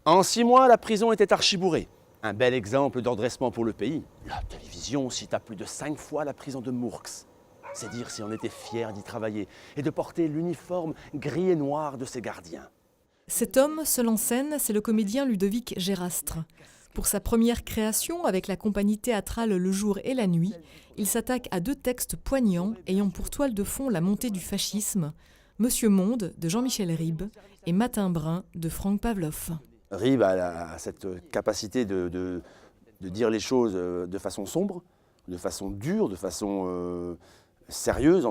En 6 mois, la prison était archibourée. Un bel exemple d'endressement pour le pays. La télévision cita plus de 5 fois la prison de Mourx. C'est dire si on était fiers d'y travailler et de porter l'uniforme gris et noir de ses gardiens. Cet homme, seul en scène, c'est le comédien Ludovic Gérastre. Pour sa première création, avec la compagnie théâtrale Le Jour et la Nuit, il s'attaque à 2 textes poignants ayant pour toile de fond la montée du fascisme, Monsieur Monde de Jean-Michel Ribes et Matin Brun de Franck Pavlov. Ribes a cette capacité de dire les choses de façon sombre, de façon dure, de façon sérieuse,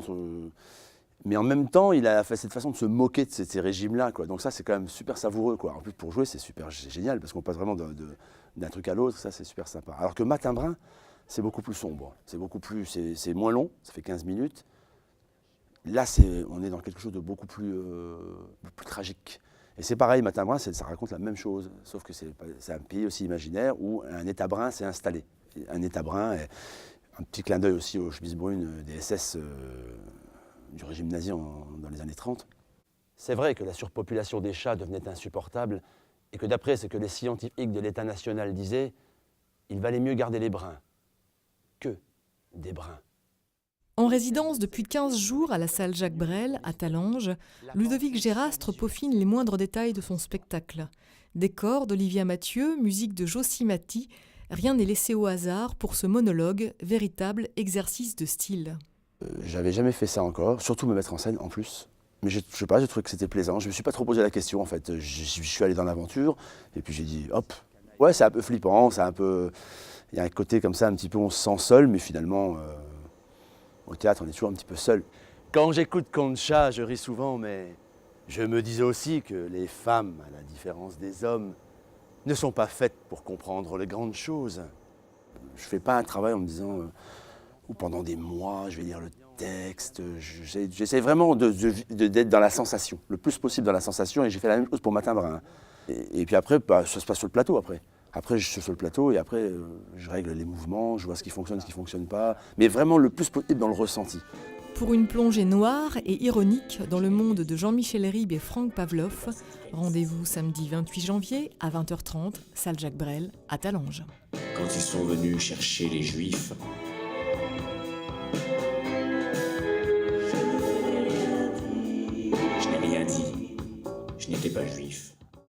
mais en même temps, il a fait cette façon de se moquer de ces régimes-là, quoi. Donc ça, c'est quand même super savoureux, quoi. En plus, pour jouer, c'est génial, parce qu'on passe vraiment d'un truc à l'autre, ça, c'est super sympa. Alors que Matin Brun, c'est beaucoup plus sombre, c'est moins long, ça fait 15 minutes. Là, on est dans quelque chose de beaucoup plus tragique. Et c'est pareil, Matin Brun, ça raconte la même chose, sauf que c'est un pays aussi imaginaire où un État brun s'est installé. Un État brun, un petit clin d'œil aussi aux Schmitzbrunn des SS du régime nazi dans les années 30. C'est vrai que la surpopulation des chats devenait insupportable et que d'après ce que les scientifiques de l'État national disaient, il valait mieux garder les bruns que des bruns. En résidence depuis 15 jours à la salle Jacques Brel, à Talange, Ludovic Gérastre peaufine les moindres détails de son spectacle. Décor d'Olivia Mathieu, musique de Josie Mati, rien n'est laissé au hasard pour ce monologue, véritable exercice de style. J'avais jamais fait ça encore, surtout me mettre en scène en plus. Mais je sais pas, j'ai trouvé que c'était plaisant. Je me suis pas trop posé la question en fait. Je suis allé dans l'aventure et puis j'ai dit hop. Ouais, c'est un peu flippant, c'est un peu. Il y a un côté comme ça, un petit peu, on se sent seul, mais finalement, au théâtre, on est toujours un petit peu seul. Quand j'écoute Concha, je ris souvent, mais je me disais aussi que les femmes, à la différence des hommes, ne sont pas faites pour comprendre les grandes choses. Je fais pas un travail en me disant. Ou pendant des mois, je vais lire le texte. J'essaie vraiment d'être dans la sensation, le plus possible dans la sensation, et j'ai fait la même chose pour Matin Brun. Et puis après, ça se passe sur le plateau après. Après, je suis sur le plateau et après, je règle les mouvements, je vois ce qui fonctionne, ce qui ne fonctionne pas, mais vraiment le plus possible dans le ressenti. Pour une plongée noire et ironique dans le monde de Jean-Michel Ribes et Franck Pavlov, rendez-vous samedi 28 janvier à 20h30, salle Jacques Brel, à Talange. Quand ils sont venus chercher les Juifs, je n'ai rien dit. Je n'étais pas juif.